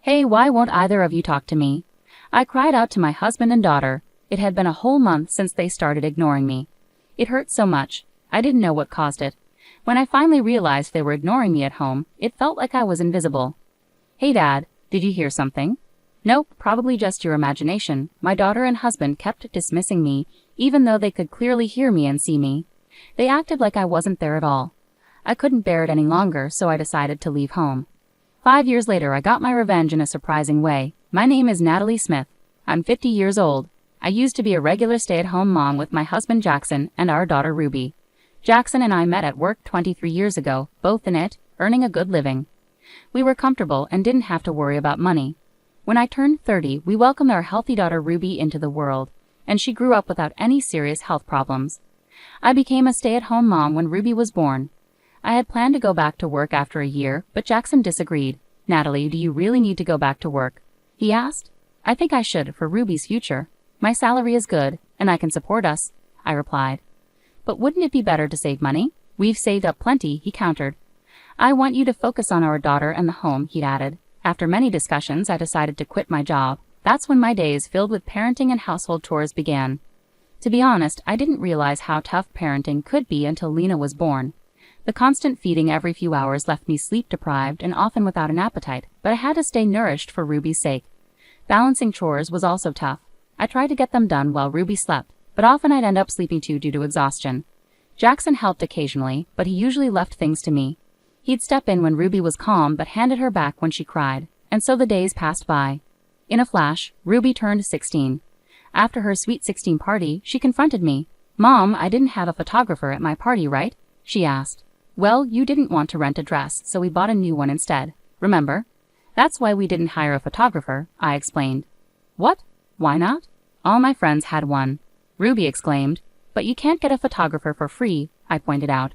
Hey, why won't either of you talk to me? I cried out to my husband and daughter. It had been a whole month since they started ignoring me. It hurt so much. I didn't know what caused it. When I finally realized they were ignoring me at home, it felt like I was invisible. Hey Dad, did you hear something? Nope, probably just your imagination. My daughter and husband kept dismissing me, even though they could clearly hear me and see me. They acted like I wasn't there at all. I couldn't bear it any longer, so I decided to leave home. 5 years later, I got my revenge in a surprising way. My name is Natalie Smith. I'm 50 years old. I used to be a regular stay-at-home mom with my husband Jackson and our daughter Ruby. Jackson and I met at work 23 years ago, both in it, earning a good living. We were comfortable and didn't have to worry about money. When I turned 30, we welcomed our healthy daughter Ruby into the world, and she grew up without any serious health problems. I became a stay-at-home mom when Ruby was born. I had planned to go back to work after a year, but Jackson disagreed. Natalie, do you really need to go back to work? He asked. I think I should, for Ruby's future. My salary is good, and I can support us, I replied. But wouldn't it be better to save money? We've saved up plenty, he countered. I want you to focus on our daughter and the home, he added. After many discussions, I decided to quit my job. That's when my days filled with parenting and household chores began. To be honest, I didn't realize how tough parenting could be until Lena was born. The constant feeding every few hours left me sleep-deprived and often without an appetite, but I had to stay nourished for Ruby's sake. Balancing chores was also tough. I tried to get them done while Ruby slept, but often I'd end up sleeping too due to exhaustion. Jackson helped occasionally, but he usually left things to me. He'd step in when Ruby was calm but handed her back when she cried, and so the days passed by. In a flash, Ruby turned 16. After her Sweet 16 party, she confronted me. Mom, I didn't have a photographer at my party, right? She asked. Well, you didn't want to rent a dress, so we bought a new one instead. Remember? That's why we didn't hire a photographer, I explained. What? Why not? All my friends had one. Ruby exclaimed. But you can't get a photographer for free, I pointed out.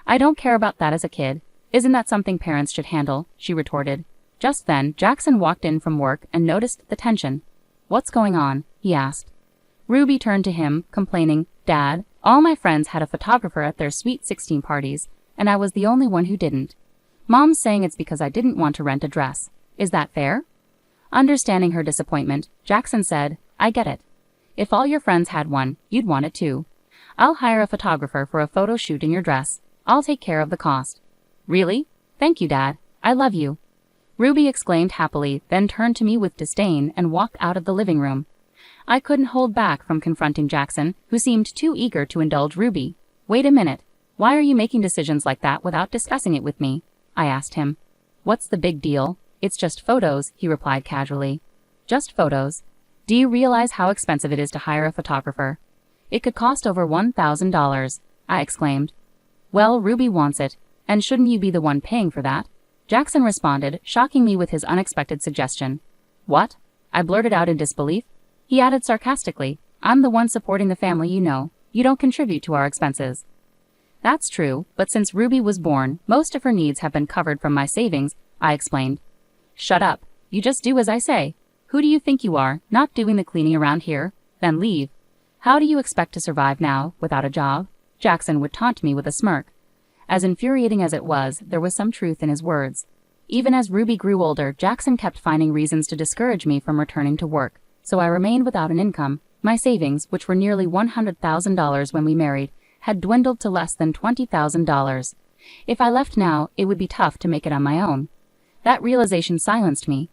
I don't care about that as a kid. Isn't that something parents should handle? She retorted. Just then, Jackson walked in from work and noticed the tension. What's going on? He asked. Ruby turned to him, complaining, Dad, all my friends had a photographer at their Sweet 16 parties, and I was the only one who didn't. Mom's saying it's because I didn't want to rent a dress. Is that fair? Understanding her disappointment, Jackson said, I get it. If all your friends had one, you'd want it too. I'll hire a photographer for a photo shoot in your dress. I'll take care of the cost. Really? Thank you, Dad. I love you. Ruby exclaimed happily, then turned to me with disdain and walked out of the living room. I couldn't hold back from confronting Jackson, who seemed too eager to indulge Ruby. Wait a minute. Why are you making decisions like that without discussing it with me? I asked him. What's the big deal? It's just photos, he replied casually. Just photos. Do you realize how expensive it is to hire a photographer? It could cost over $1,000, I exclaimed. Well, Ruby wants it, and shouldn't you be the one paying for that? Jackson responded, shocking me with his unexpected suggestion. What? I blurted out in disbelief. He added sarcastically, I'm the one supporting the family, you know. You don't contribute to our expenses. That's true, but since Ruby was born, most of her needs have been covered from my savings, I explained. Shut up. You just do as I say. Who do you think you are, not doing the cleaning around here? Then leave. How do you expect to survive now, without a job? Jackson would taunt me with a smirk. As infuriating as it was, there was some truth in his words. Even as Ruby grew older, Jackson kept finding reasons to discourage me from returning to work, so I remained without an income. My savings, which were nearly $100,000 when we married, had dwindled to less than $20,000. If I left now, it would be tough to make it on my own. That realization silenced me.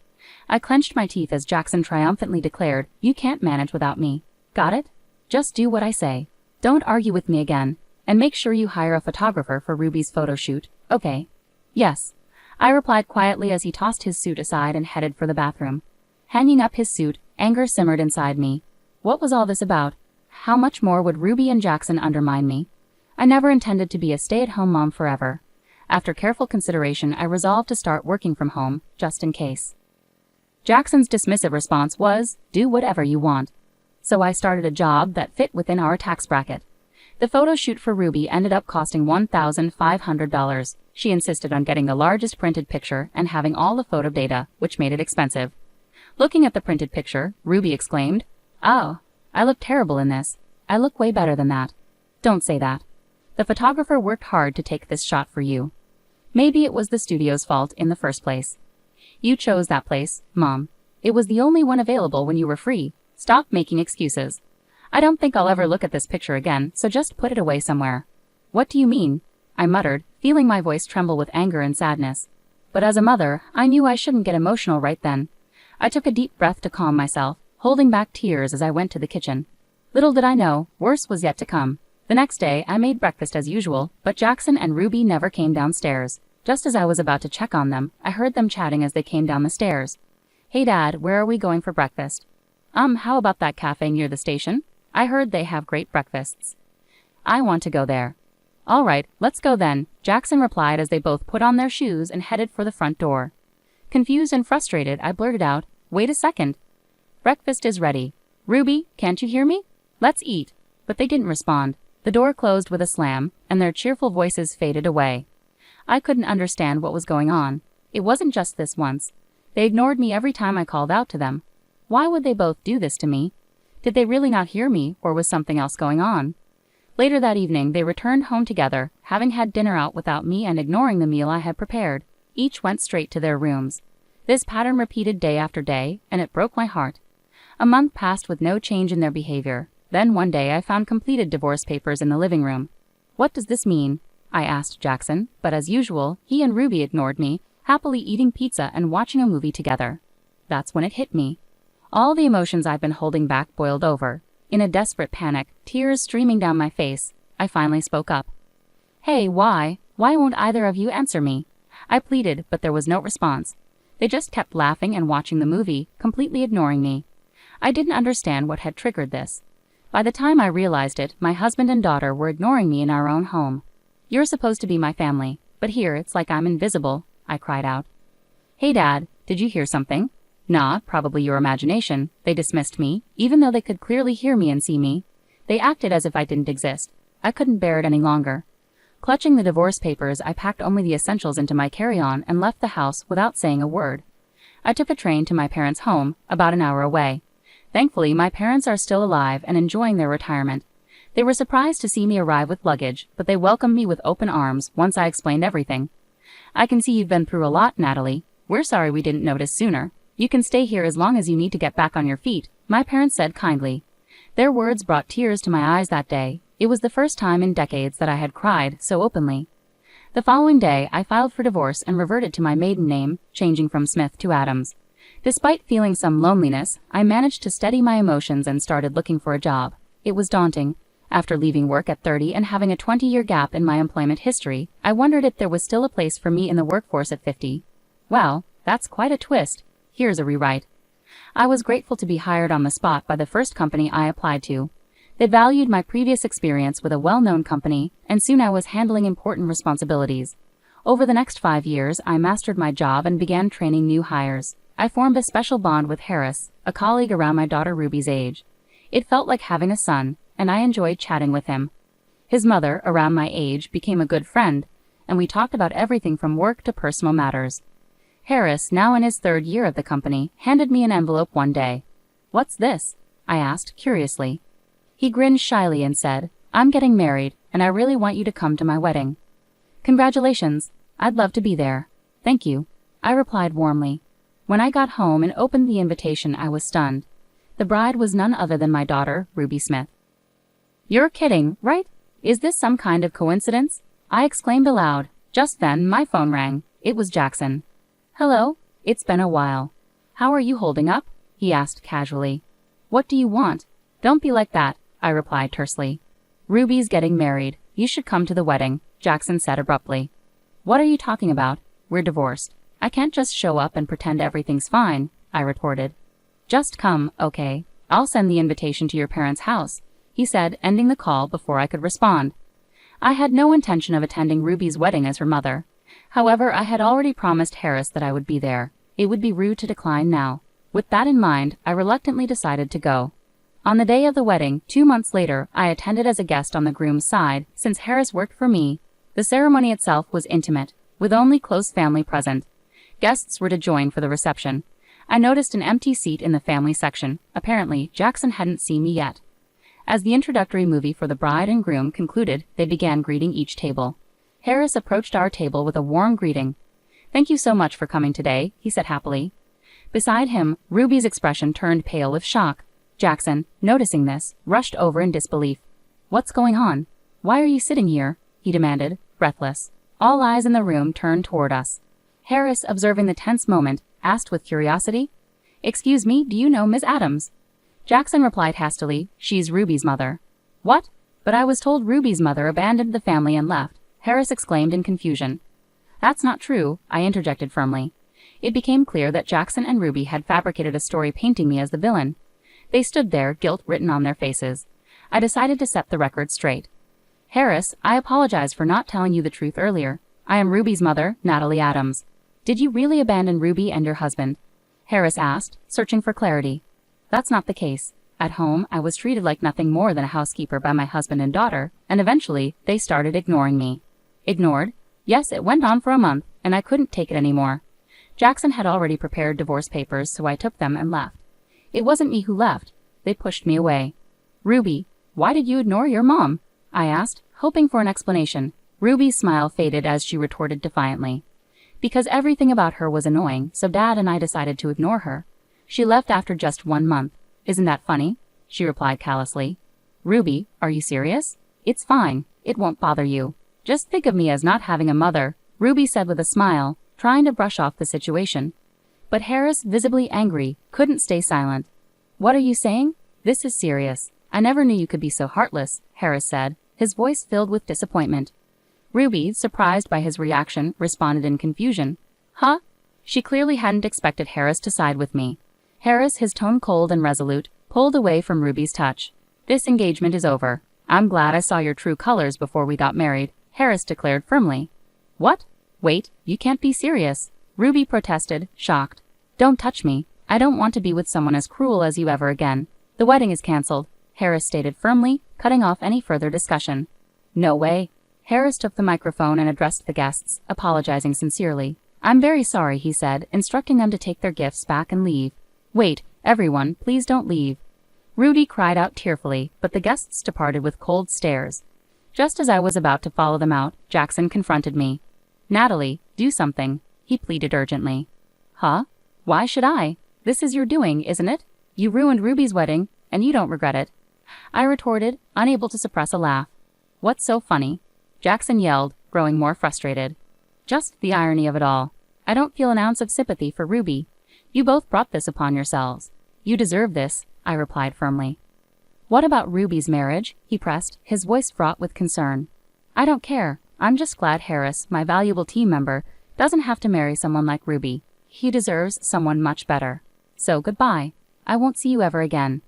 I clenched my teeth as Jackson triumphantly declared, You can't manage without me. Got it? Just do what I say. Don't argue with me again, and make sure you hire a photographer for Ruby's photo shoot, okay? Yes, I replied quietly as he tossed his suit aside and headed for the bathroom. Hanging up his suit, anger simmered inside me. What was all this about? How much more would Ruby and Jackson undermine me? I never intended to be a stay-at-home mom forever. After careful consideration, I resolved to start working from home, just in case. Jackson's dismissive response was, do whatever you want. So I started a job that fit within our tax bracket. The photo shoot for Ruby ended up costing $1,500. She insisted on getting the largest printed picture and having all the photo data, which made it expensive. Looking at the printed picture, Ruby exclaimed, Oh, I look terrible in this. I look way better than that. Don't say that. The photographer worked hard to take this shot for you. Maybe it was the studio's fault in the first place. You chose that place, Mom. It was the only one available when you were free. Stop making excuses. I don't think I'll ever look at this picture again, so just put it away somewhere. What do you mean? I muttered, feeling my voice tremble with anger and sadness. But as a mother, I knew I shouldn't get emotional right then. I took a deep breath to calm myself, holding back tears as I went to the kitchen. Little did I know, worse was yet to come. The next day, I made breakfast as usual, but Jackson and Ruby never came downstairs. Just as I was about to check on them, I heard them chatting as they came down the stairs. Hey Dad, where are we going for breakfast? How about that cafe near the station? I heard they have great breakfasts. I want to go there. All right, let's go then, Jackson replied as they both put on their shoes and headed for the front door. Confused and frustrated, I blurted out, wait a second. Breakfast is ready. Ruby, can't you hear me? Let's eat. But they didn't respond. The door closed with a slam, and their cheerful voices faded away. I couldn't understand what was going on. It wasn't just this once. They ignored me every time I called out to them. Why would they both do this to me? Did they really not hear me, or was something else going on? Later that evening, they returned home together, having had dinner out without me and ignoring the meal I had prepared. Each went straight to their rooms. This pattern repeated day after day, and it broke my heart. A month passed with no change in their behavior. Then one day I found completed divorce papers in the living room. What does this mean? I asked Jackson, but as usual, he and Ruby ignored me, happily eating pizza and watching a movie together. That's when it hit me. All the emotions I'd been holding back boiled over. In a desperate panic, tears streaming down my face, I finally spoke up. Hey, why won't either of you answer me? I pleaded, but there was no response. They just kept laughing and watching the movie, completely ignoring me. I didn't understand what had triggered this. By the time I realized it, my husband and daughter were ignoring me in our own home. You're supposed to be my family, but here it's like I'm invisible, I cried out. Hey Dad, did you hear something? Nah, probably your imagination. They dismissed me, even though they could clearly hear me and see me. They acted as if I didn't exist. I couldn't bear it any longer. Clutching the divorce papers, I packed only the essentials into my carry-on and left the house without saying a word. I took a train to my parents' home, about an hour away. Thankfully, my parents are still alive and enjoying their retirement. They were surprised to see me arrive with luggage, but they welcomed me with open arms once I explained everything. I can see you've been through a lot, Natalie. We're sorry we didn't notice sooner. You can stay here as long as you need to get back on your feet, my parents said kindly. Their words brought tears to my eyes that day. It was the first time in decades that I had cried so openly. The following day, I filed for divorce and reverted to my maiden name, changing from Smith to Adams. Despite feeling some loneliness, I managed to steady my emotions and started looking for a job. It was daunting. After leaving work at 30 and having a 20-year gap in my employment history, I wondered if there was still a place for me in the workforce at 50. Well, that's quite a twist. Here's a rewrite. I was grateful to be hired on the spot by the first company I applied to. They valued my previous experience with a well-known company, and soon I was handling important responsibilities. Over the next 5 years, I mastered my job and began training new hires. I formed a special bond with Harris, a colleague around my daughter Ruby's age. It felt like having a son, and I enjoyed chatting with him. His mother, around my age, became a good friend, and we talked about everything from work to personal matters. Harris, now in his 3rd year at the company, handed me an envelope one day. What's this? I asked, curiously. He grinned shyly and said, I'm getting married, and I really want you to come to my wedding. Congratulations. I'd love to be there. Thank you, I replied warmly. When I got home and opened the invitation, I was stunned. The bride was none other than my daughter, Ruby Smith. You're kidding, right? Is this some kind of coincidence? I exclaimed aloud. Just then, my phone rang. It was Jackson. Hello, it's been a while. How are you holding up? He asked casually. What do you want? Don't be like that, I replied tersely. Ruby's getting married. You should come to the wedding, Jackson said abruptly. What are you talking about? We're divorced. I can't just show up and pretend everything's fine, I retorted. Just come, okay? I'll send the invitation to your parents' house, he said, ending the call before I could respond. I had no intention of attending Ruby's wedding as her mother. However, I had already promised Harris that I would be there. It would be rude to decline now. With that in mind, I reluctantly decided to go. On the day of the wedding, 2 months later, I attended as a guest on the groom's side, since Harris worked for me. The ceremony itself was intimate, with only close family present. Guests were to join for the reception. I noticed an empty seat in the family section. Apparently, Jackson hadn't seen me yet. As the introductory movie for the bride and groom concluded, they began greeting each table. Harris approached our table with a warm greeting. Thank you so much for coming today, he said happily. Beside him, Ruby's expression turned pale with shock. Jackson, noticing this, rushed over in disbelief. What's going on? Why are you sitting here? He demanded, breathless. All eyes in the room turned toward us. Harris, observing the tense moment, asked with curiosity, Excuse me, do you know Miss Adams? Jackson replied hastily, She's Ruby's mother. What? But I was told Ruby's mother abandoned the family and left, Harris exclaimed in confusion. That's not true, I interjected firmly. It became clear that Jackson and Ruby had fabricated a story painting me as the villain. They stood there, guilt written on their faces. I decided to set the record straight. Harris, I apologize for not telling you the truth earlier. I am Ruby's mother, Natalie Adams. Did you really abandon Ruby and your husband? Harris asked, searching for clarity. That's not the case. At home, I was treated like nothing more than a housekeeper by my husband and daughter, and eventually, they started ignoring me. Ignored? Yes, it went on for a month, and I couldn't take it anymore. Jackson had already prepared divorce papers, so I took them and left. It wasn't me who left. They pushed me away. Ruby, why did you ignore your mom? I asked, hoping for an explanation. Ruby's smile faded as she retorted defiantly. Because everything about her was annoying, so Dad and I decided to ignore her. She left after just 1 month. Isn't that funny? She replied callously. Ruby, are you serious? It's fine. It won't bother you. Just think of me as not having a mother, Ruby said with a smile, trying to brush off the situation. But Harris, visibly angry, couldn't stay silent. What are you saying? This is serious. I never knew you could be so heartless, Harris said, his voice filled with disappointment. Ruby, surprised by his reaction, responded in confusion. Huh? She clearly hadn't expected Harris to side with me. Harris, his tone cold and resolute, pulled away from Ruby's touch. This engagement is over. I'm glad I saw your true colors before we got married, Harris declared firmly. What? Wait, you can't be serious, Ruby protested, shocked. Don't touch me. I don't want to be with someone as cruel as you ever again. The wedding is cancelled, Harris stated firmly, cutting off any further discussion. No way. Harris took the microphone and addressed the guests, apologizing sincerely. I'm very sorry, he said, instructing them to take their gifts back and leave. Wait, everyone, please don't leave. Ruby cried out tearfully, but the guests departed with cold stares. Just as I was about to follow them out, Jackson confronted me. Natalie, do something, he pleaded urgently. Huh? Why should I? This is your doing, isn't it? You ruined Ruby's wedding, and you don't regret it. I retorted, unable to suppress a laugh. What's so funny? Jackson yelled, growing more frustrated. Just the irony of it all. I don't feel an ounce of sympathy for Ruby. You both brought this upon yourselves. You deserve this, I replied firmly. What about Ruby's marriage? He pressed, his voice fraught with concern. I don't care. I'm just glad Harris, my valuable team member, doesn't have to marry someone like Ruby. He deserves someone much better. So goodbye. I won't see you ever again.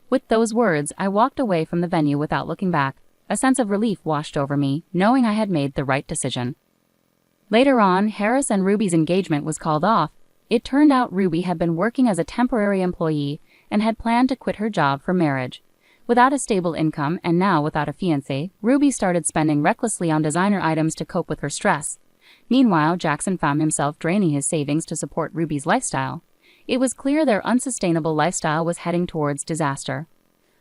With those words, I walked away from the venue without looking back. A sense of relief washed over me, knowing I had made the right decision. Later on, Harris and Ruby's engagement was called off. It turned out Ruby had been working as a temporary employee and had planned to quit her job for marriage. Without a stable income and now without a fiancé, Ruby started spending recklessly on designer items to cope with her stress. Meanwhile, Jackson found himself draining his savings to support Ruby's lifestyle. It was clear their unsustainable lifestyle was heading towards disaster.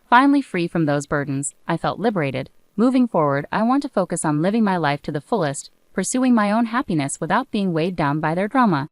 Finally free from those burdens, I felt liberated. Moving forward, I want to focus on living my life to the fullest, pursuing my own happiness without being weighed down by their drama.